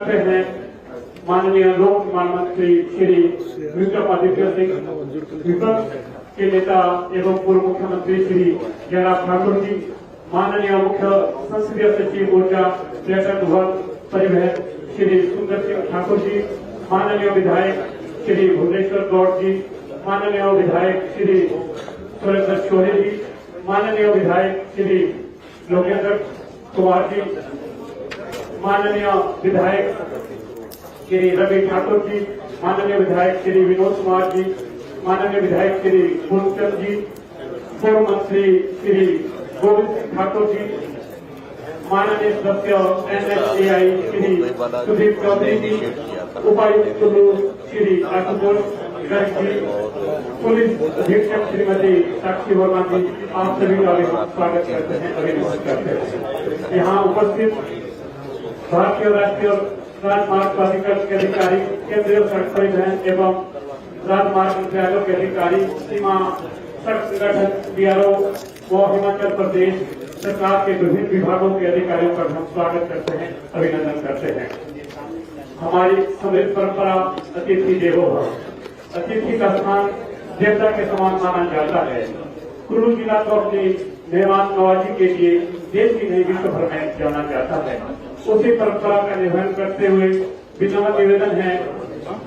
हैं माननीय लोक निर्माण मंत्री श्री विक्रमादित्य सिंह, विपक्ष के नेता एवं पूर्व मुख्यमंत्री श्री जयराम ठाकुर जी, माननीय मुख्य संसदीय सचिव ऊर्जा पर्यटन व परिवहन श्री सुंदर सिंह ठाकुर जी, माननीय विधायक श्री भुवनेश्वर गौड़ जी, माननीय विधायक श्री सुरेंद्र शोरे जी, माननीय विधायक श्री लोकेंद्र कुमार जी, माननीय विधायक श्री रवि ठाकुर जी, माननीय विधायक श्री विनोद कुमार जी, माननीय विधायक श्री फूलचंद जी, पूर्व मंत्री श्री गोविंद सिंह ठाकुर जी, माननीय सदस्य NHAI श्री सुदीप चौधरी जी, उपायुक्त श्री आशुतोष गर्ग जी, पुलिस अधीक्षक श्रीमती साक्षी वर्मा जी, आप सभी का स्वागत करते हैं, अभिनंदन करते हैं। यहाँ उपस्थित भारतीय राष्ट्रीय राजमार्ग प्राधिकरण के अधिकारी, केंद्रीय सड़क परिवहन एवं राजमार्ग मंत्रालय के अधिकारी, सीमा सड़क संगठन BRO व हिमाचल प्रदेश सरकार के विभिन्न विभागों के अधिकारियों का हम स्वागत करते हैं, अभिनंदन करते हैं। हमारी समृद्ध परंपरा अतिथि देवो भव, अतिथि का स्थान देवता के समान माना जाता है। कुल्लू जिला को अपनी मेहमान नवाजी के लिए देश की नहीं विश्व भर में जाना जाता है। उसी परंपरा का निर्वहन करते हुए विनम्र निवेदन है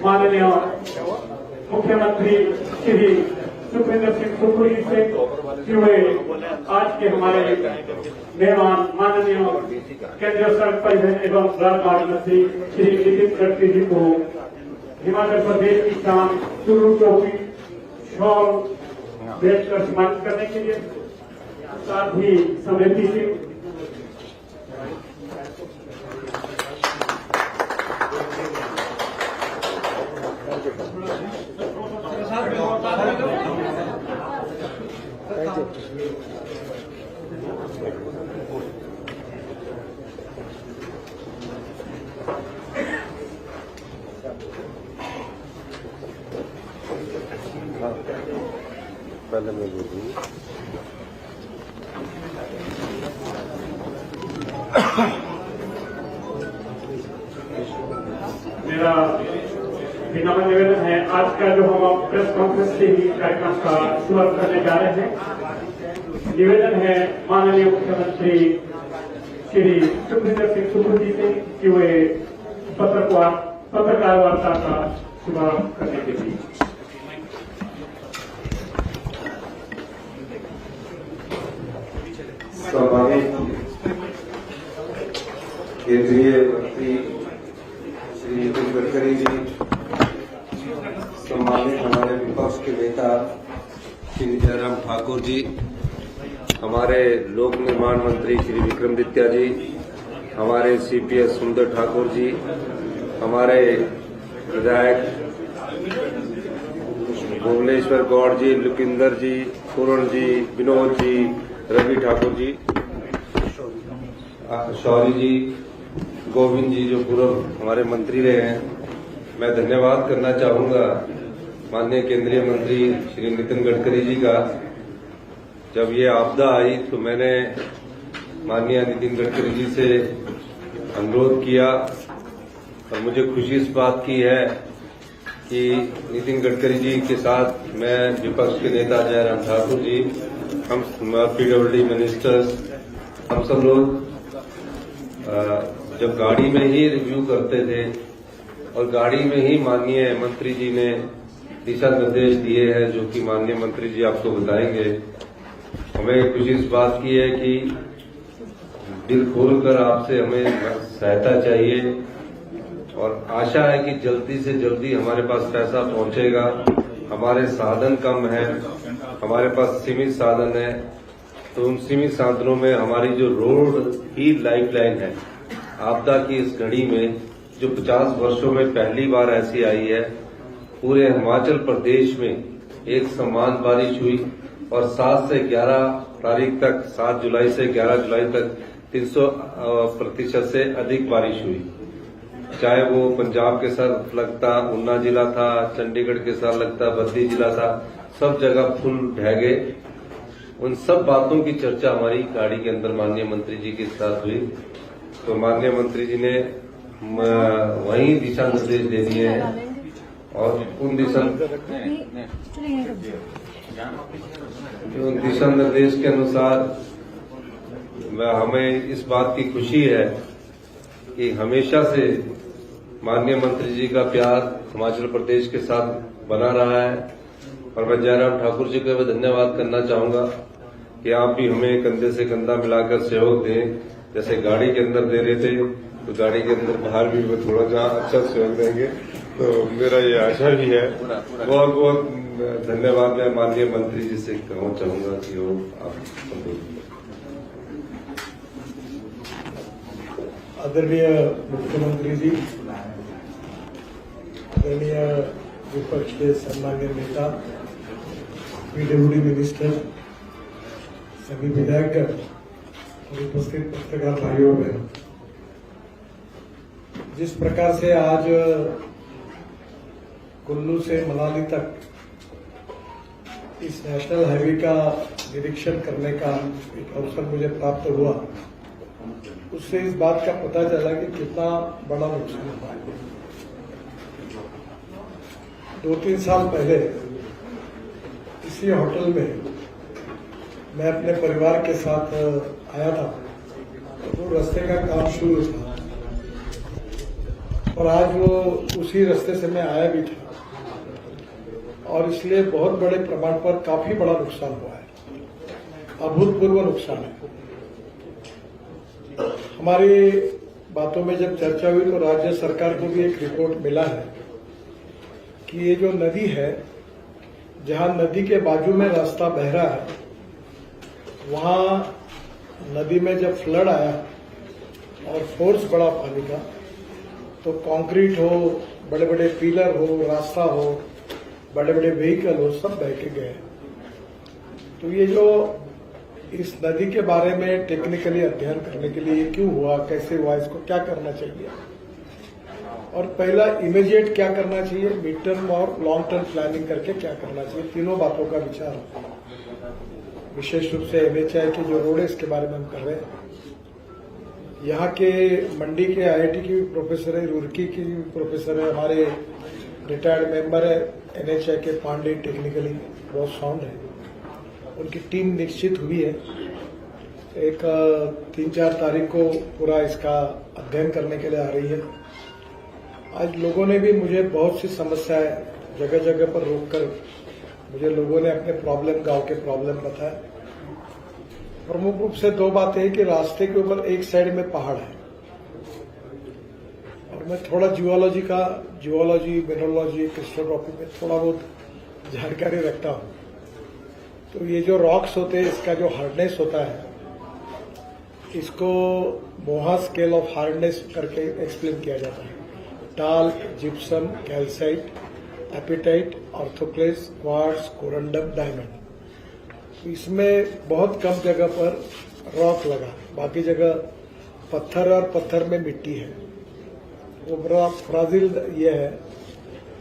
माननीय मुख्यमंत्री श्री सुखविंदर सिंह सुक्खू जी से कि वे आज के हमारे मेहमान माननीय केंद्रीय सड़क परिवहन एवं राजमार्ग मंत्री श्री नितिन गडकरी जी को हिमाचल प्रदेश की शान कुल्लू टोपी शॉल भेजकर सम्मानित करने के लिए, साथ ही समृद्धि सिंह पहले मैं बोलूँगी। मेरा विनम्र निवेदन है, आज का जो हम प्रेस कॉन्फ्रेंस से ही कार्यक्रम का शुरुआत करने जा रहे हैं। निवेदन है माननीय मुख्यमंत्री श्री सुखविंदर सिंह सुक्खू जी से कि वे पत्रकार वार्ता का शुभारंभ करने के लिए। सम्मानित केंद्रीय मंत्री श्री नितिन गडकरी जी, सम्मानित हमारे विपक्ष के नेता श्री जयराम ठाकुर जी, हमारे लोक निर्माण मंत्री श्री विक्रमादित्य जी, हमारे CPS सुंदर ठाकुर जी, हमारे विधायक भुवनेश्वर गौड़ जी, लोकेंद्र जी, पूर्ण जी, विनोद जी, रवि ठाकुर जी, शौरी जी, गोविंद जी जो पूर्व हमारे मंत्री रहे हैं, मैं धन्यवाद करना चाहूंगा माननीय केंद्रीय मंत्री श्री नितिन गडकरी जी का। जब ये आपदा आई तो मैंने माननीय नितिन गडकरी जी से अनुरोध किया और मुझे खुशी इस बात की है कि नितिन गडकरी जी के साथ मैं विपक्ष के नेता जयराम ठाकुर जी, हम PWD मिनिस्टर्स, हम सब लोग जब गाड़ी में ही रिव्यू करते थे और गाड़ी में ही माननीय मंत्री जी ने दिशा निर्देश दिए हैं जो कि माननीय मंत्री जी आपको बताएंगे। हमें खुशी इस बात की है कि दिल खोलकर आपसे हमें सहायता चाहिए और आशा है कि जल्दी से जल्दी हमारे पास पैसा पहुंचेगा। हमारे साधन कम है, हमारे पास सीमित साधन है, तो उन सीमित साधनों में हमारी जो रोड ही लाइफलाइन है। आपदा की इस घड़ी में जो 50 वर्षों में पहली बार ऐसी आई है, पूरे हिमाचल प्रदेश में एक समान बारिश हुई और 7 से 11 तारीख तक, 7 जुलाई से 11 जुलाई तक 300% से अधिक बारिश हुई। चाहे वो पंजाब के साथ लगता ऊना जिला था, चंडीगढ़ के साथ लगता बद्दी जिला था, सब जगह फुल ढह गए। उन सब बातों की चर्चा हमारी गाड़ी के अंदर माननीय मंत्री जी के साथ हुई। तो माननीय मंत्री जी ने वही दिशा निर्देश दे दिए हैं और उन दिशा निर्देश के अनुसार हमें इस बात की खुशी है कि हमेशा से माननीय मंत्री जी का प्यार हिमाचल प्रदेश के साथ बना रहा है और मैं जयराम ठाकुर जी का भी धन्यवाद करना चाहूंगा कि आप भी हमें कंधे से कंधा मिलाकर सहयोग दें। जैसे गाड़ी के अंदर दे रहे थे तो गाड़ी के अंदर बाहर भी वो थोड़ा सा अच्छा सहयोग देंगे, तो मेरा ये आशा भी है। बहुत बहुत धन्यवाद मैं माननीय मंत्री जी से कहना चाहूंगा कि वो आप आदरणीय मुख्यमंत्री जी, आदरणीय विपक्ष के सम्मान्य नेता, पीडब्ल्यूडी मिनिस्टर, सभी विधायक और उपस्थित पत्रकार भाइयों बहनों, जिस प्रकार से आज कुल्लू से मनाली तक इस नेशनल हाईवे का निरीक्षण करने का एक अवसर मुझे प्राप्त हुआ, उससे इस बात का पता चला कि कितना बड़ा नुकसान हुआ है। 2-3 साल पहले इसी होटल में मैं अपने परिवार के साथ आया था, तो रास्ते का काम शुरू था और आज वो उसी रास्ते से मैं आया भी था और इसलिए बहुत बड़े प्रमाण पर काफी बड़ा नुकसान हुआ है, अभूतपूर्व नुकसान है। हमारी बातों में जब चर्चा हुई तो राज्य सरकार को भी एक रिपोर्ट मिला है कि ये जो नदी है, जहां नदी के बाजू में रास्ता बह रहा है, वहां नदी में जब फ्लड आया और फोर्स बढ़ा पानी का, तो कंक्रीट हो, बड़े बड़े पिलर हो, रास्ता हो, बड़े बड़े व्हीकल हो, सब बह के गए। तो ये जो इस नदी के बारे में टेक्निकली अध्ययन करने के लिए क्यों हुआ, कैसे हुआ, इसको क्या करना चाहिए और पहला इमीडिएट क्या करना चाहिए, मिड टर्म और लॉन्ग टर्म प्लानिंग करके क्या करना चाहिए, तीनों बातों का विचार विशेष रूप से एमएचआई के जो रोड है इसके बारे में हम कर रहे हैं। यहाँ के मंडी के आईआईटी की भी प्रोफेसर है, रुड़की की भी प्रोफेसर है, हमारे रिटायर्ड मेंबर है एनएचआई के पांडे, टेक्निकली बहुत साउंड है, उनकी टीम निश्चित हुई है। एक 3-4 तारीख को पूरा इसका अध्ययन करने के लिए आ रही है। आज लोगों ने भी मुझे बहुत सी समस्याएं जगह जगह पर रोककर मुझे लोगों ने अपने प्रॉब्लम, गांव के प्रॉब्लम बताया। प्रमुख रूप से 2 बातें हैं कि रास्ते के ऊपर एक साइड में पहाड़ है और मैं थोड़ा जियोलॉजी, मिनरोलॉजी, क्रिस्टोग्राफी में थोड़ा बहुत जानकारी रखता हूं। तो ये जो रॉक्स होते हैं, इसका जो हार्डनेस होता है, इसको मोहा स्केल ऑफ हार्डनेस करके एक्सप्लेन किया जाता है। Talc, gypsum, calcite, apatite, orthoclase, quartz, corundum, diamond. इसमें बहुत कम जगह पर रॉक लगा, बाकी जगह पत्थर और पत्थर में मिट्टी है। वो बड़ा फ्राजिल ये है,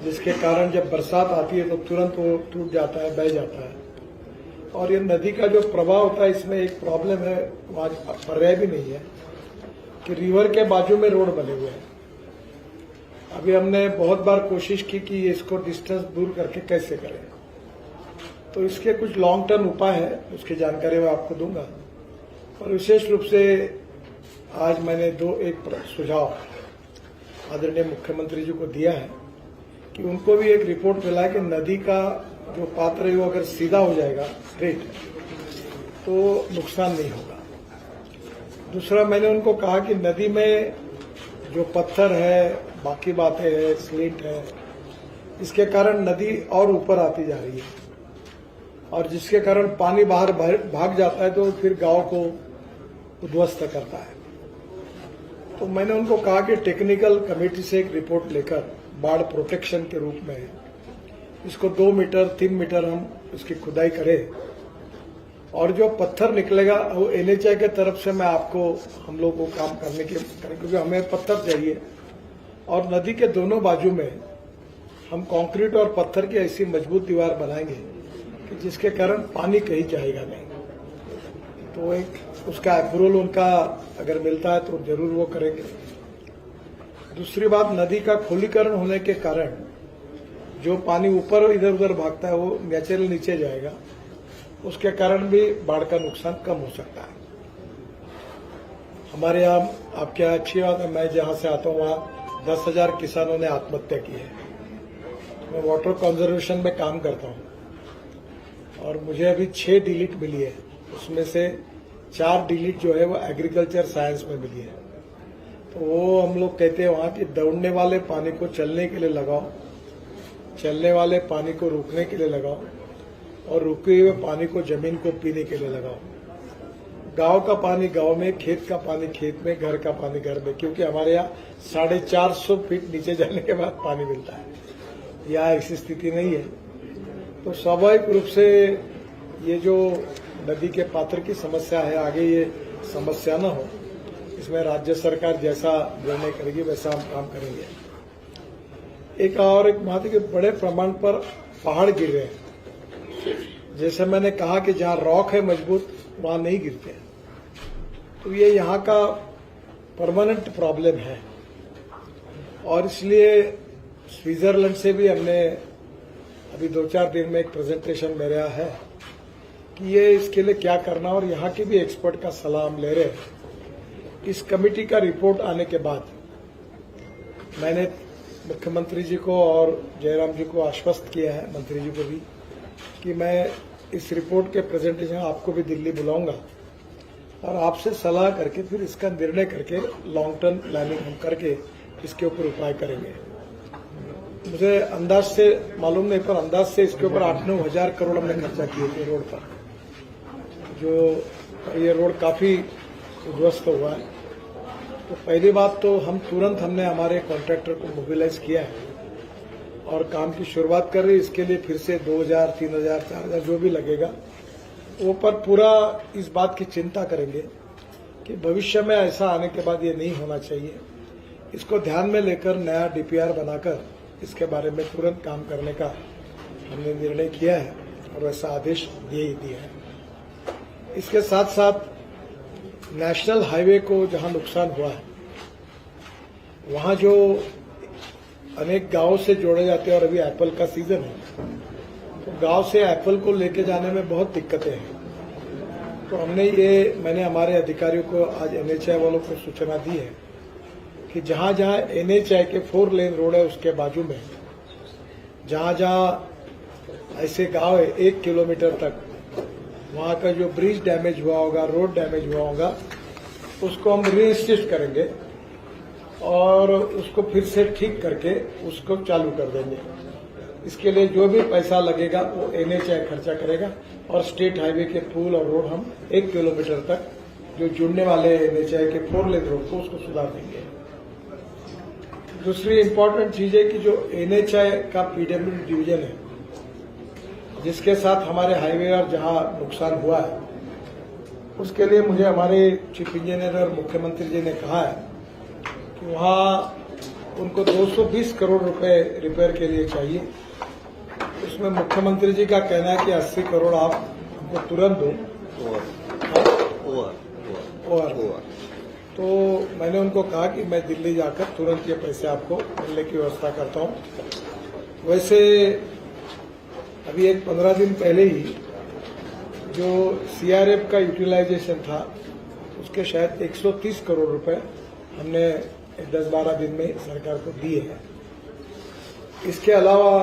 जिसके कारण जब बरसात आती है तो तुरंत वो टूट जाता है, बह जाता है। और ये नदी का जो प्रवाह होता है, इसमें एक प्रॉब्लम है, वहां पर्याय भी नहीं है कि रिवर के बाजू में रोड बने हुए हैं। अभी हमने बहुत बार कोशिश की कि इसको डिस्टेंस दूर करके कैसे करें, तो इसके कुछ लॉन्ग टर्म उपाय है, उसकी जानकारी मैं आपको दूंगा। और विशेष रूप से आज मैंने एक सुझाव आदरणीय मुख्यमंत्री जी को दिया है कि उनको भी एक रिपोर्ट मिला है कि नदी का जो पात्र है वो अगर सीधा हो जाएगा स्ट्रेट, तो नुकसान नहीं होगा। दूसरा, मैंने उनको कहा कि नदी में जो पत्थर है, बाकी बातें है, स्लिंट है, इसके कारण नदी और ऊपर आती जा रही है और जिसके कारण पानी बाहर भाग जाता है, तो फिर गांव को उद्ध्वस्त करता है। तो मैंने उनको कहा कि टेक्निकल कमेटी से एक रिपोर्ट लेकर बाढ़ प्रोटेक्शन के रूप में इसको 2 मीटर 3 मीटर हम इसकी खुदाई करें और जो पत्थर निकलेगा वो एनएचआई के तरफ से हम लोग को काम करने के करें, क्योंकि हमें पत्थर चाहिए और नदी के दोनों बाजू में हम कंक्रीट और पत्थर की ऐसी मजबूत दीवार बनाएंगे कि जिसके कारण पानी कहीं जाएगा नहीं। तो एक उसका अप्रूवल उनका अगर मिलता है तो जरूर वो करेंगे। दूसरी बात, नदी का खुलीकरण होने के कारण जो पानी ऊपर इधर उधर भागता है वो नेचुरल नीचे जाएगा, उसके कारण भी बाढ़ का नुकसान कम हो सकता है। हमारे यहाँ आपके यहाँ अच्छी बात है, मैं जहां से आता हूँ वहां 10,000 किसानों ने आत्महत्या की है। मैं वाटर कंजर्वेशन में काम करता हूँ और मुझे अभी 6 डिलीट मिली है, उसमें से 4 डिलीट जो है वो एग्रीकल्चर साइंस में मिली है। तो वो हम लोग कहते हैं वहां कि दौड़ने वाले पानी को चलने के लिए लगाओ, चलने वाले पानी को रुकने के लिए लगाओ और रुके हुए पानी को जमीन को पीने के लिए लगाओ। गांव का पानी गांव में, खेत का पानी खेत में, घर का पानी घर में, क्योंकि हमारे यहाँ 450 फीट नीचे जाने के बाद पानी मिलता है। यहाँ ऐसी स्थिति नहीं है। तो स्वाभाविक रूप से ये जो नदी के पात्र की समस्या है, आगे ये समस्या न हो, इसमें राज्य सरकार जैसा निर्णय करेगी वैसा हम काम करेंगे। एक बात है कि बड़े प्रमाण पर पहाड़ गिर रहे हैं। जैसे मैंने कहा कि जहां रॉक है मजबूत वहां नहीं गिरते, तो ये यहाँ का परमानेंट प्रॉब्लम है। और इसलिए स्विट्जरलैंड से भी हमने अभी 2-4 दिन में एक प्रेजेंटेशन मेरे यहाँ है कि ये इसके लिए क्या करना, और यहाँ के भी एक्सपर्ट का सलाह हम ले रहे हैं। इस कमेटी का रिपोर्ट आने के बाद मैंने मुख्यमंत्री जी को और जयराम जी को आश्वस्त किया है, मंत्री जी को भी, कि मैं इस रिपोर्ट के प्रेजेंटेशन आपको भी दिल्ली बुलाऊंगा और आपसे सलाह करके फिर इसका निर्णय करके लॉन्ग टर्म प्लानिंग हम करके इसके ऊपर उपाय करेंगे। मुझे अंदाज से मालूम नहीं, पर अंदाज से इसके ऊपर 8-9 हजार करोड़ हमने खर्चा किए थे रोड पर। जो ये रोड काफी उध्वस्त हुआ है। तो पहली बात तो हमने हमारे कॉन्ट्रैक्टर को मोबिलाइज किया है और काम की शुरुआत कर रही है। इसके लिए फिर से 2,000, 3,000, 4,000 जो भी लगेगा वो पर पूरा इस बात की चिंता करेंगे कि भविष्य में ऐसा आने के बाद ये नहीं होना चाहिए। इसको ध्यान में लेकर नया डीपीआर बनाकर इसके बारे में तुरंत काम करने का हमने निर्णय किया है और वैसा आदेश दे ही दिया है। इसके साथ साथ नेशनल हाईवे को जहां नुकसान हुआ है वहां जो अनेक गांवों से जोड़े जाते हैं और अभी एप्पल का सीजन है, तो गांव से एप्पल को लेके जाने में बहुत दिक्कतें हैं। तो मैंने हमारे अधिकारियों को आज एनएचआई वालों को सूचना दी है कि जहां जहां एनएचआई के 4 लेन रोड है उसके बाजू में जहां जहां ऐसे गांव है 1 किलोमीटर तक, वहां का जो ब्रिज डैमेज हुआ होगा, रोड डैमेज हुआ होगा, उसको हम रीइंस्टेट करेंगे और उसको फिर से ठीक करके उसको चालू कर देंगे। इसके लिए जो भी पैसा लगेगा वो एनएचआई खर्चा करेगा और स्टेट हाईवे के पुल और रोड हम 1 किलोमीटर तक जो जुड़ने वाले एनएचआई के 4 लेन रोड को उसको सुधार देंगे। दूसरी इम्पोर्टेंट चीज है कि जो एनएचआई का पीडब्ल्यूडी डिवीजन है जिसके साथ हमारे हाईवे और जहां नुकसान हुआ है, उसके लिए मुझे हमारे चीफ इंजीनियर और मुख्यमंत्री जी ने कहा है कि वहां उनको 220 करोड़ रुपए रिपेयर के लिए चाहिए। उसमें मुख्यमंत्री जी का कहना है कि 80 करोड़ आप हमको तुरंत दो। तो मैंने उनको कहा कि मैं दिल्ली जाकर तुरंत ये पैसे आपको मिलने की व्यवस्था करता हूं। वैसे अभी एक 15 दिन पहले ही जो सीआरएफ का यूटिलाइजेशन था उसके शायद 130 करोड़ रुपए हमने 10-12 दिन में सरकार को दिए हैं। इसके अलावा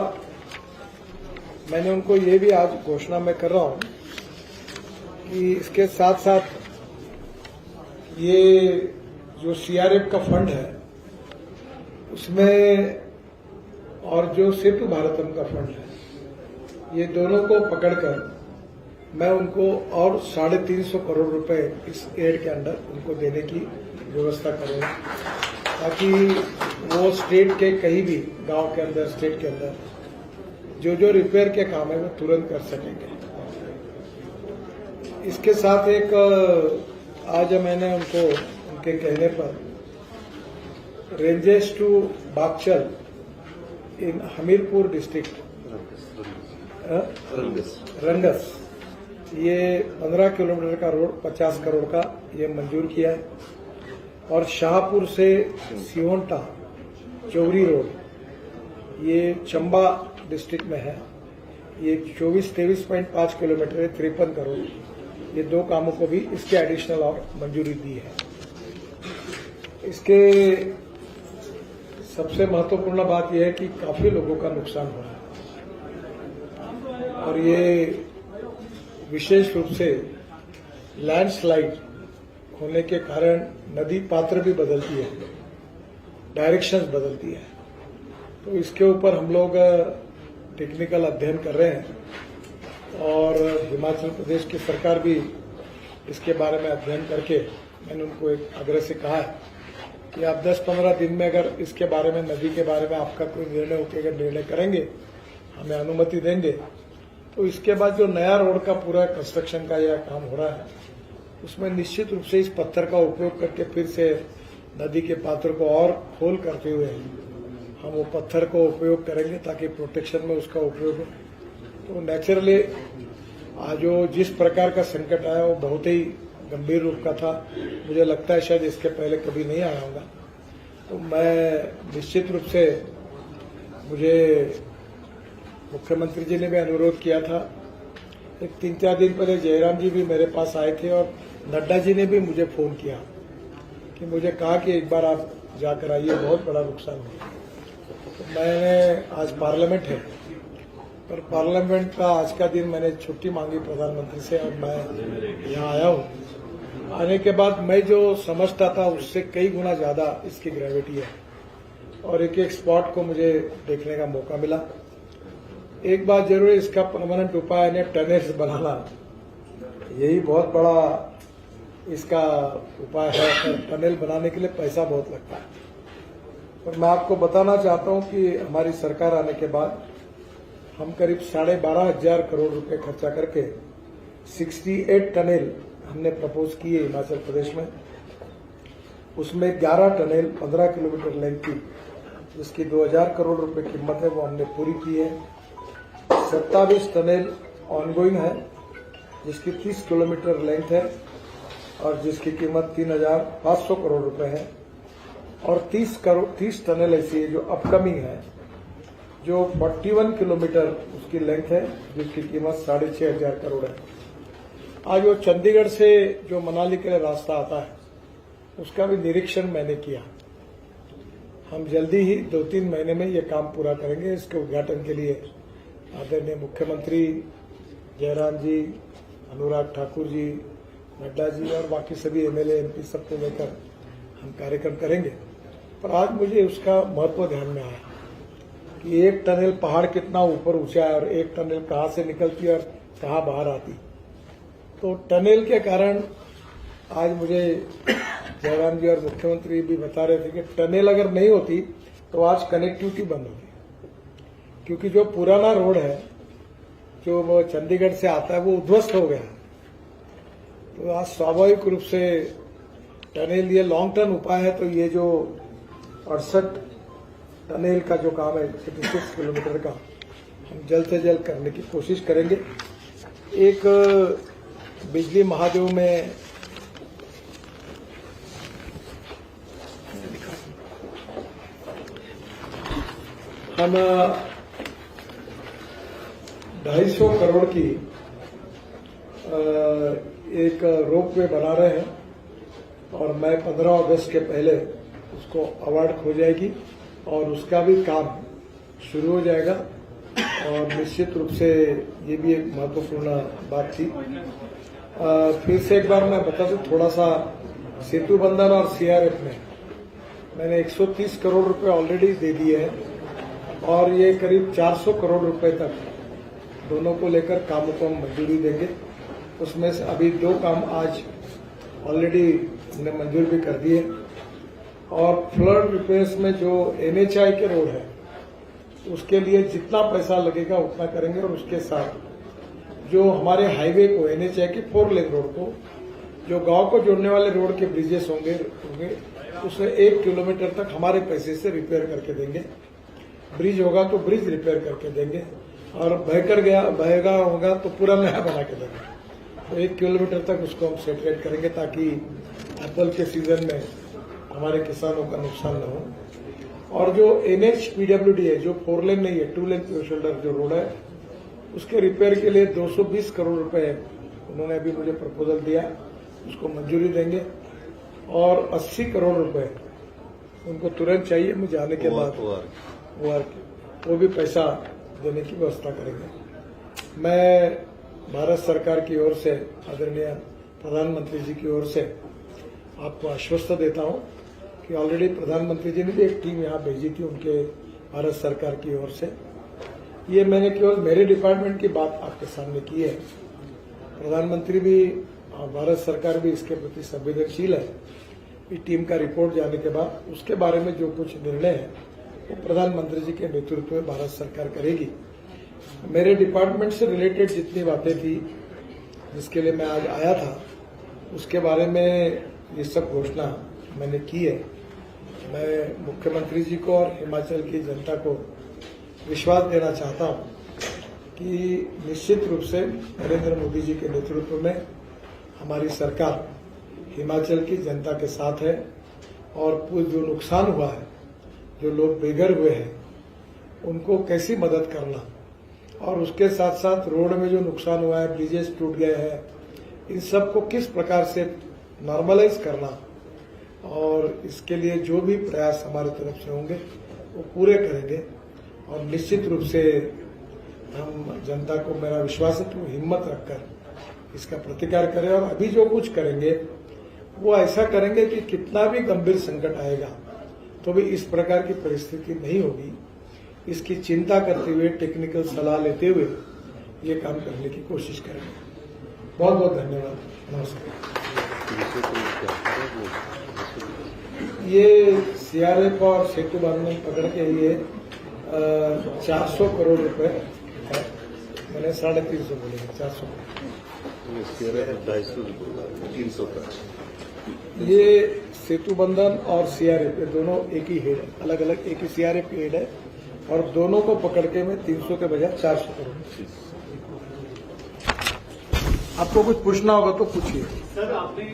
मैंने उनको ये भी आज घोषणा में कर रहा हूं कि इसके साथ साथ ये जो सीआरएफ का फंड है उसमें और जो सेतु भारतम का फंड है, ये दोनों को पकड़कर मैं उनको और 350 करोड़ रुपए इस एड के अंदर उनको देने की व्यवस्था करूंगा ताकि वो स्टेट के कहीं भी गांव के अंदर, स्टेट के अंदर जो जो रिपेयर के काम है वो तुरंत कर सकेंगे। इसके साथ एक आज मैंने उनको उनके कहने पर ranges to Bagchal in Hamirpur district रंगस ये 15 किलोमीटर का रोड 50 करोड़ का ये मंजूर किया है और शाहपुर से सियोंटा चौरी रोड, ये चंबा डिस्ट्रिक्ट में है। ये 23.5 किलोमीटर है, 53 करोड़। ये दो कामों को भी इसके एडिशनल और मंजूरी दी है। इसके सबसे महत्वपूर्ण बात यह है कि काफी लोगों का नुकसान हो रहा है और ये विशेष रूप से लैंडस्लाइड होने के कारण नदी पात्र भी बदलती है, डायरेक्शंस बदलती है। तो इसके ऊपर हम लोग टेक्निकल अध्ययन कर रहे हैं और हिमाचल प्रदेश की सरकार भी इसके बारे में अध्ययन करके मैंने उनको एक आग्रह से कहा है कि आप 10-15 दिन में अगर इसके बारे में, नदी के बारे में आपका कोई निर्णय होकर अगर निर्णय करेंगे, हमें अनुमति देंगे, तो इसके बाद जो नया रोड का पूरा कंस्ट्रक्शन का यह काम हो रहा है, उसमें निश्चित रूप से इस पत्थर का उपयोग करके फिर से नदी के पात्र को और खोल करते हुए हम वो पत्थर को उपयोग करेंगे ताकि प्रोटेक्शन में उसका उपयोग हो। तो नेचुरली आज जो जिस प्रकार का संकट आया वो बहुत ही गंभीर रूप का था। मुझे लगता है शायद इसके पहले कभी नहीं आया होगा। तो मैं निश्चित रूप से, मुझे मुख्यमंत्री जी ने भी अनुरोध किया था। एक 3-4 दिन पहले जयराम जी भी मेरे पास आए थे और नड्डा जी ने भी मुझे फोन किया कि मुझे कहा कि एक बार आप जाकर आइए, बहुत बड़ा नुकसान हुआ। तो मैंने, आज पार्लियामेंट है और पार्लियामेंट का आज का दिन मैंने छुट्टी मांगी प्रधानमंत्री से और मैं यहाँ आया हूँ। आने के बाद मैं जो समझता था उससे कई गुना ज्यादा इसकी ग्रेविटी है और एक एक स्पॉट को मुझे देखने का मौका मिला। एक बात जरूर, इसका परमानेंट उपाय यानी टनल्स बनाना, यही बहुत बड़ा इसका उपाय है। पर टनल बनाने के लिए पैसा बहुत लगता है और मैं आपको बताना चाहता हूं कि हमारी सरकार आने के बाद हम करीब 12,500 करोड़ रुपए खर्चा करके 68 टनल हमने प्रपोज किए हिमाचल प्रदेश में। उसमें 11 टनल 15 किलोमीटर लेंथ की, जिसकी 2,000 करोड़ रुपए कीमत है, वो हमने पूरी की है। 27 टनल ऑनगोइंग है, जिसकी 30 किलोमीटर लेंथ है और जिसकी कीमत 3,500 करोड़ रुपए है। और 30 टनल ऐसी है जो अपकमिंग है, जो 41 किलोमीटर उसकी लेंथ है, जिसकी कीमत 6,500 करोड़ है। आज वो चंडीगढ़ से जो मनाली के लिए रास्ता आता है, उसका भी निरीक्षण मैंने किया। हम जल्दी ही 2-3 महीने में ये काम पूरा करेंगे। इसके उद्घाटन के लिए आदरणीय मुख्यमंत्री जयराम जी, अनुराग ठाकुर जी, नड्डा जी और बाकी सभी एमएलए एमपी सबको लेकर हम कार्यक्रम करेंगे। पर आज मुझे उसका महत्व ध्यान में आया कि एक टनल पहाड़ कितना ऊपर ऊंचा है और एक टनल कहां से निकलती है और कहां बाहर आती। तो टनल के कारण आज मुझे जयराम जी और मुख्यमंत्री भी बता रहे थे कि टनल अगर नहीं होती तो आज कनेक्टिविटी बंद होगी, क्योंकि जो पुराना रोड है जो वो चंडीगढ़ से आता है वो उध्वस्त हो गया। तो आज स्वाभाविक रूप से टनल ये लॉन्ग टर्म उपाय है। तो ये जो 68 टनल का जो काम है 36 किलोमीटर का, हम जल्द से जल्द करने की कोशिश करेंगे। एक बिजली महादेव में हम 250 करोड़ की एक रोपवे बना रहे हैं और मैं 15 अगस्त के पहले उसको अवार्ड हो जाएगी और उसका भी काम शुरू हो जाएगा। और निश्चित रूप से ये भी एक महत्वपूर्ण बात थी। फिर से एक बार मैं बता दूं, थोड़ा सा सेतु बंधन और सीआरएफ में मैंने 130 करोड़ रुपए ऑलरेडी दे दिए हैं और ये करीब 400 करोड़ रुपए तक दोनों को लेकर कामों को हम मंजूरी देंगे। उसमें से अभी 2 काम आज ऑलरेडी हमने मंजूर भी कर दिए। और फ्लड रिपेयर्स में जो एनएचआई के रोड है उसके लिए जितना पैसा लगेगा उतना करेंगे और उसके साथ जो हमारे हाईवे को, एनएचआई के 4 लेन रोड को, जो गांव को जोड़ने वाले रोड के ब्रिजेस होंगे उसे 1 किलोमीटर तक हमारे पैसे से रिपेयर करके देंगे। ब्रिज होगा तो ब्रिज रिपेयर करके देंगे और बहेगा होगा तो पूरा नया बना के देंगे। तो 1 किलोमीटर तक उसको हम सेटरेट करेंगे ताकि एप्पल के सीजन में हमारे किसानों का नुकसान न हो। और जो NH PWD है, जो 4 लेन नहीं है, 2 लेन शोल्डर जो रोड है, उसके रिपेयर के लिए 220 करोड़ रुपए उन्होंने अभी मुझे प्रपोजल दिया, उसको मंजूरी देंगे। और 80 करोड़ रुपए उनको तुरंत चाहिए, मुझे जाने के बाद वो भी पैसा देने की व्यवस्था करेंगे। मैं भारत सरकार की ओर से, आदरणीय प्रधानमंत्री जी की ओर से आपको आश्वस्त देता हूं कि ऑलरेडी प्रधानमंत्री जी ने भी एक टीम यहां भेजी थी उनके भारत सरकार की ओर से। ये मैंने केवल मेरे डिपार्टमेंट की बात आपके सामने की है। प्रधानमंत्री भी और भारत सरकार भी इसके प्रति संवेदनशील है। इस टीम का रिपोर्ट जाने के बाद उसके बारे में जो कुछ निर्णय है वो प्रधानमंत्री जी के नेतृत्व में भारत सरकार करेगी। मेरे डिपार्टमेंट से रिलेटेड जितनी बातें थी जिसके लिए मैं आज आया था, उसके बारे में ये सब घोषणा मैंने की है। मैं मुख्यमंत्री जी को और हिमाचल की जनता को विश्वास देना चाहता हूं कि निश्चित रूप से नरेंद्र मोदी जी के नेतृत्व में हमारी सरकार हिमाचल की जनता के साथ है और जो नुकसान हुआ है, जो लोग बेघर हुए हैं, उनको कैसी मदद करना और उसके साथ साथ रोड में जो नुकसान हुआ है, ब्रिजेस टूट गए हैं, इन सब को किस प्रकार से नॉर्मलाइज करना और इसके लिए जो भी प्रयास हमारी तरफ से होंगे वो पूरे करेंगे। और निश्चित रूप से हम जनता को, मेरा विश्वास है कि वो हिम्मत रखकर इसका प्रतिकार करें और अभी जो कुछ करेंगे वो ऐसा करेंगे कि कितना भी गंभीर संकट आएगा तो भी इस प्रकार की परिस्थिति नहीं होगी। इसकी चिंता करते हुए, टेक्निकल सलाह लेते हुए ये काम करने की कोशिश करेंगे। बहुत बहुत धन्यवाद। नमस्कार। ये CRF और सेतु बांधने पकड़ के लिए 400 करोड़ रुपए है। मैंने 350 बोले, 400 300 का। ये सेतु बंधन और CRF ये दोनों एक ही हेड है, अलग अलग एक ही CRF की हेड है और दोनों को पकड़ के मैं 300 के बजाय 400 करोड़। आपको कुछ पूछना होगा तो पूछिए। सर, आपने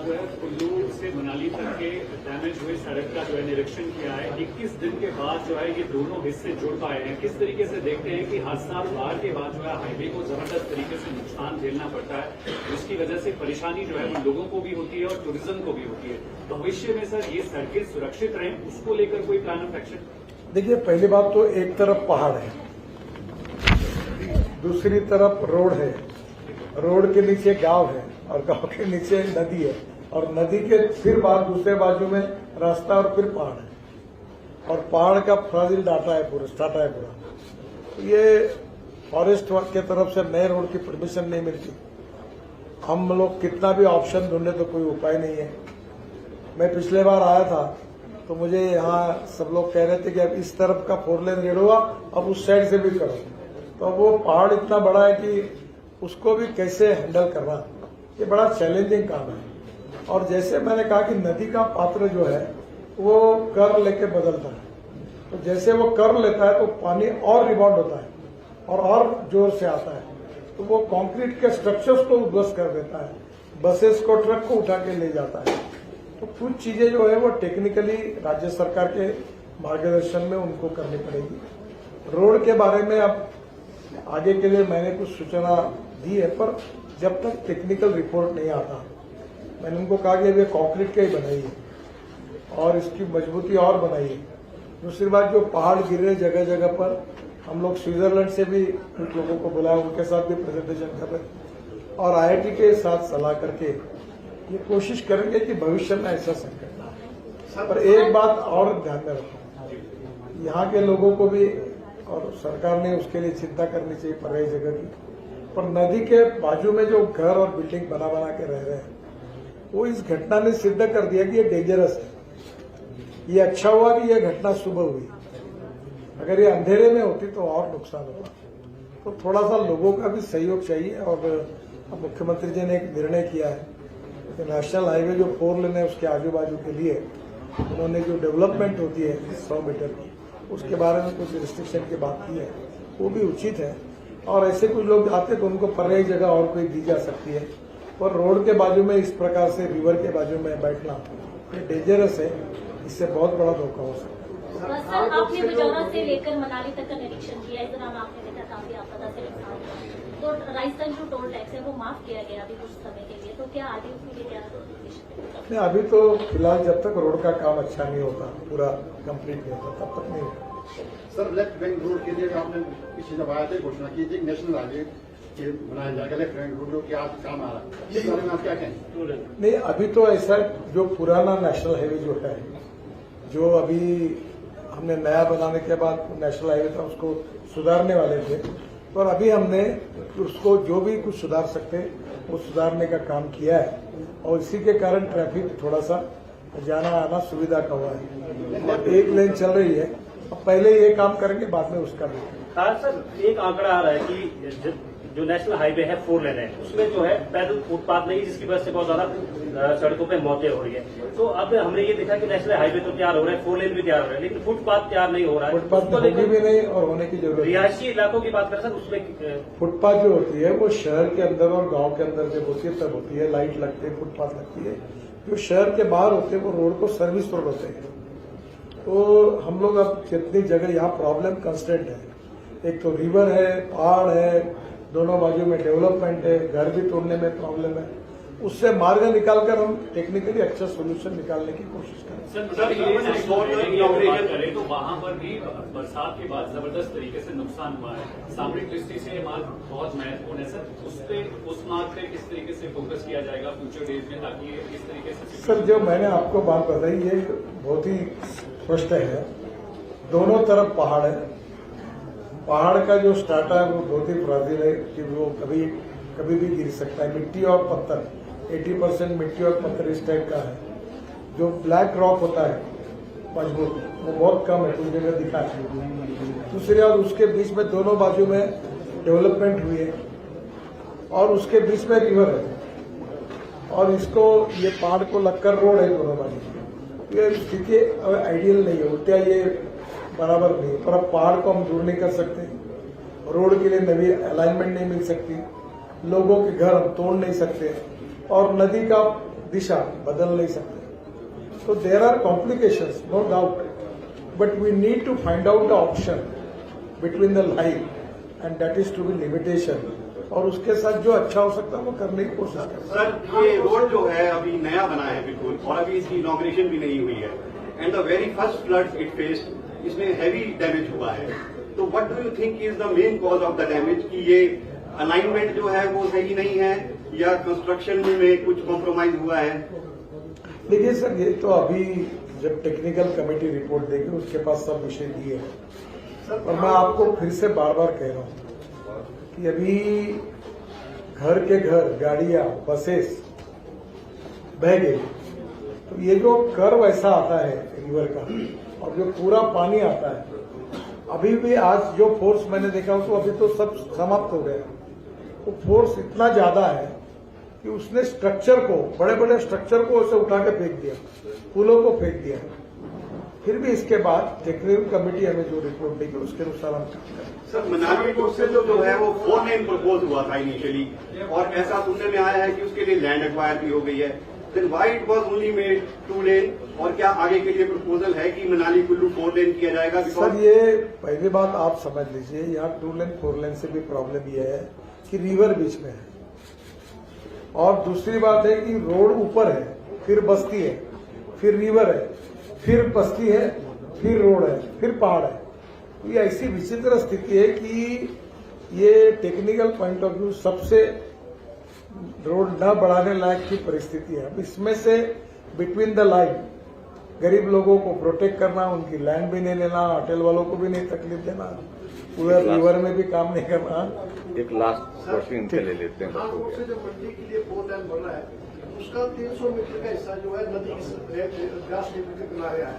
जो है कुल्लू से मनाली तक के डैमेज हुए सड़क का जो है निरीक्षण किया है। 21 दिन के बाद जो है ये दोनों हिस्से जुड़ पाए हैं। किस तरीके से देखते हैं कि हर साल बाढ़ के बाद जो है हाईवे को जबरदस्त तरीके से नुकसान झेलना पड़ता है, जिसकी वजह से परेशानी जो है वो लोगों को भी होती है और टूरिज्म को भी होती है। भविष्य में सर ये सड़कें सुरक्षित रहें, उसको लेकर कोई प्लान ऑफ एक्शन? देखिए, पहली बात तो एक तरफ पहाड़ है, दूसरी तरफ रोड है, रोड के नीचे गांव है और गांव के नीचे नदी है और नदी के फिर बाद दूसरे बाजू में रास्ता और फिर पहाड़ है और पहाड़ का फ्राजिल डाटा है पूरा। तो ये फॉरेस्ट के तरफ से नए रोड की परमिशन नहीं मिलती। हम लोग कितना भी ऑप्शन ढूंढे तो कोई उपाय नहीं है। मैं पिछले बार आया था तो मुझे यहाँ सब लोग कह रहे थे कि अब इस तरफ का 4 लेन रेड हुआ, अब उस साइड से भी करो। तो वो पहाड़ इतना बड़ा है कि उसको भी कैसे हैंडल करना, ये बड़ा चैलेंजिंग काम है। और जैसे मैंने कहा कि नदी का पात्र जो है वो कर्व लेके बदलता है, तो जैसे वो कर्व लेता है तो पानी और रिबाउंड होता है और जोर से आता है, तो वो कंक्रीट के स्ट्रक्चर्स को उध्वस्त कर देता है, बसेस को, ट्रक को उठा के ले जाता है। तो कुछ चीजें जो है वो टेक्निकली राज्य सरकार के मार्गदर्शन में उनको करनी पड़ेगी। रोड के बारे में अब आगे के लिए मैंने कुछ सूचना दी है, पर जब तक टेक्निकल रिपोर्ट नहीं आता, मैंने उनको कहा कि अब ये कंक्रीट का ही बनाइए और इसकी मजबूती और बनाइए। दूसरी बात, जो पहाड़ गिर रहे जगह जगह पर, हम लोग स्विट्जरलैंड से भी कुछ लोगों को बुलाया, उनके साथ भी प्रेजेंटेशन कर रहे और IIT के साथ सलाह करके ये कोशिश करेंगे कि भविष्य में ऐसा संकट ना आए। पर एक बात और ध्यान में रखो, यहाँ के लोगों को भी और सरकार ने उसके लिए चिंता करनी चाहिए पर्यायी जगह की। पर नदी के बाजू में जो घर और बिल्डिंग बना के रह रहे हैं, वो इस घटना ने सिद्ध कर दिया कि ये डेंजरस है। ये अच्छा हुआ कि ये घटना सुबह हुई, अगर ये अंधेरे में होती तो और नुकसान होता। तो थोड़ा सा लोगों का भी सहयोग चाहिए। और मुख्यमंत्री जी ने एक निर्णय किया है कि नेशनल हाईवे जो 4 लेन है उसके आजू बाजू के लिए उन्होंने जो डेवलपमेंट होती है 100 मीटर की, उसके बारे में कुछ रिस्ट्रिक्शन की बात की है, वो भी उचित है। और ऐसे कुछ लोग आते तो उनको पर्यायी जगह और कोई दी जा सकती है। पर रोड के बाजू में इस प्रकार से रिवर के बाजू में बैठना ये डेंजरस है, इससे बहुत बड़ा धोखा हो सकता है। बस सर, आपने बजौरा से लेकर मनाली तक का निरीक्षण किया, इस दौरान आपने देखा काफी आपदा से नुकसान हुआ। तो राजस्थान जो टोल टैक्स है वो माफ किया गया अभी कुछ समय के लिए, तो क्या आगे उसके लिए क्या नहीं, अभी तो फिलहाल जब तक रोड का काम अच्छा नहीं होता, पूरा कंप्लीट नहीं होता, तब तक नहीं होता। सर, लेफ्ट बैंक रोड के लिए आपने पीछे जब आया था घोषणा की थी नेशनल हाईवे बनाया जाएगा लेफ्ट बैंक रोड, जो कि आज काम आ रहा है, इस बारे में आप क्या कहेंगे? नहीं, अभी तो ऐसा जो पुराना नेशनल हाईवे जो है, जो अभी हमने नया बनाने के बाद नेशनल हाईवे था उसको सुधारने वाले थे, और अभी हमने उसको जो भी कुछ सुधार सकते वो सुधारने का काम किया है, और इसी के कारण ट्रैफिक थोड़ा सा जाना आना सुविधा का हुआ है। और एक लेन चल रही है, अब पहले ये काम करेंगे, बाद में उसका भी। सर, एक आंकड़ा आ रहा है कि जो नेशनल हाईवे है 4 लेन है, उसमें जो है पैदल फुटपाथ नहीं, जिसकी वजह से बहुत ज्यादा सड़कों पे मौतें हो रही है। तो अब हमने ये देखा कि नेशनल हाईवे तो तैयार हो रहा है, 4 लेन भी तैयार हो रहा है, लेकिन फुटपाथ तैयार नहीं हो रहा है। फुटपाथ होगी भी नहीं और होने की जरूरत नहीं। रिहायशी इलाकों की बात करें सर, उसमें फुटपाथ जो होती है वो शहर के अंदर और गांव के अंदर जब होती है तब होती है, लाइट लगती है, फुटपाथ लगती है। जो शहर के बाहर होते हैं वो रोड को सर्विस रोड होते हैं। तो हम लोग अब जितनी जगह यहाँ प्रॉब्लम कंस्टेंट है, एक तो रिवर है, पहाड़ है, दोनों बाजू में डेवलपमेंट है, घर भी तोड़ने में प्रॉब्लम है, उससे मार्ग निकालकर हम टेक्निकली अच्छा सोल्यूशन निकालने की कोशिश करें। सर, ये बात करें तो वहां पर भी बरसात के बाद जबरदस्त तरीके से नुकसान हुआ है। सामरिक दृष्टि से ये मार्ग बहुत महत्वपूर्ण है सर, उस मार्ग पे किस तरीके से फोकस किया जाएगा फ्यूचर डेज में, ताकि ये किस तरीके से? सर, जो मैंने आपको बात बताई ये बहुत ही स्पष्ट है, दोनों तरफ पहाड़ है, पहाड़ का जो स्टार्टा है वो बहुत ही फ्राजिल है कि वो कभी भी गिर सकता है। मिट्टी और पत्थर 80% मिट्टी और पत्थर इस टाइप का है। जो ब्लैक रॉक होता है मजबूत, वो बहुत कम है, कुछ जगह दिखा है। दूसरी और उसके बीच में दोनों बाजू में डेवलपमेंट हुई है, और उसके बीच में रिवर है, और इसको ये पहाड़ को लगकर रोड है दोनों बाजू। ये स्थिति आइडियल नहीं है, उल्टा ये बराबर नहीं है। पर अब पहाड़ को हम दूर नहीं कर सकते, रोड के लिए नई अलाइनमेंट नहीं मिल सकती, लोगों के घर हम तोड़ नहीं सकते, और नदी का दिशा बदल नहीं सकते। तो there are complications, no doubt, but we need to find out the option between the line and that is to be limitation, और उसके साथ जो अच्छा हो सकता है वो करने की कोशिश करें। सर, ये रोड जो है अभी नया बना है बिल्कुल, और अभी इसकी इनॉग्रेशन भी नहीं हुई है, and the very first flood it faced, इसमें हैवी डैमेज हुआ है। तो what do you think is the main cause of the damage, कि ये अलाइनमेंट जो है वो सही नहीं है, या कंस्ट्रक्शन में कुछ कॉम्प्रोमाइज हुआ है? देखिए सर, ये तो अभी जब टेक्निकल कमेटी रिपोर्ट देगी उसके पास सब विषय दिए हैं, और मैं आपको फिर से बार बार कह रहा हूं कि अभी घर के घर गाड़ियां, बसेस बह गई, तो ये जो कर्व ऐसा आता है रिवर का, और जो पूरा पानी आता है, अभी भी आज जो फोर्स मैंने देखा तो अभी तो सब समाप्त हो गया। तो फोर्स इतना ज्यादा है कि उसने स्ट्रक्चर को, बड़े बड़े स्ट्रक्चर को उसे उठा के फेंक दिया, पुलों को फेंक दिया। फिर भी इसके बाद टेक्निकल कमेटी हमें जो रिपोर्ट देगी उसके अनुसार हम काम करेंगे। सर, मनाली रोड से जो है वो 4 लेन प्रपोज हुआ था इनिशियली, और ऐसा सुनने में आया है कि उसके लिए लैंड एक्वायर भी हो गई है। Then why it was only made 2 lane, और क्या आगे के लिए प्रपोजल है कि मनाली कुल्लू 4 लेन किया जाएगा? सर, ये पहली बात आप समझ लीजिए, यहाँ 2 लेन 4 लेन से भी प्रॉब्लम यह है कि रिवर बीच में है, और दूसरी बात है कि रोड ऊपर है, फिर बस्ती है, फिर रिवर है, फिर बस्ती है, फिर रोड है, फिर पहाड़ है। तो ये ऐसी विचित्र स्थिति है कि ये टेक्निकल पॉइंट ऑफ व्यू सबसे रोड न बढ़ाने लायक की परिस्थिति है। अब इसमें से बिटवीन द लाइन गरीब लोगों को प्रोटेक्ट करना, उनकी लैंड भी नहीं लेना, होटल वालों को भी नहीं तकलीफ देना, पूरा रिवर में भी काम नहीं करना। एक लास्ट क्वेश्चन इनसे ले लेते हैं। खास तौर से जो मंडी के लिए 4 लेन बन रहा है, उसका 300 मीटर का हिस्सा जो है नदी ग्रास लेवल के किनारे है,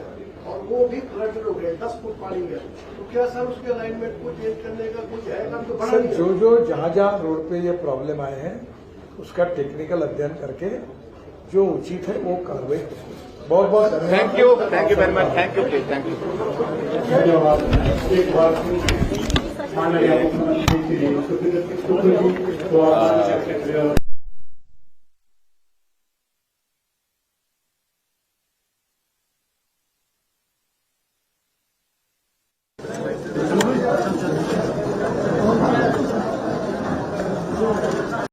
और वो भी फ्लड हो गए, 10 फुट पानी है। तो क्या सर उसके अलाइनमेंट को चेंज करने का कुछ है? तो बड़ा सर, जो जहां रोड पे ये प्रॉब्लम आए हैं उसका टेक्निकल अध्ययन करके जो उचित है वो कार्रवाई करेंगे। बहुत बहुत thank you very much, thank you please, thank you. धन्यवाद। एक बार माननीय मुख्यमंत्री श्री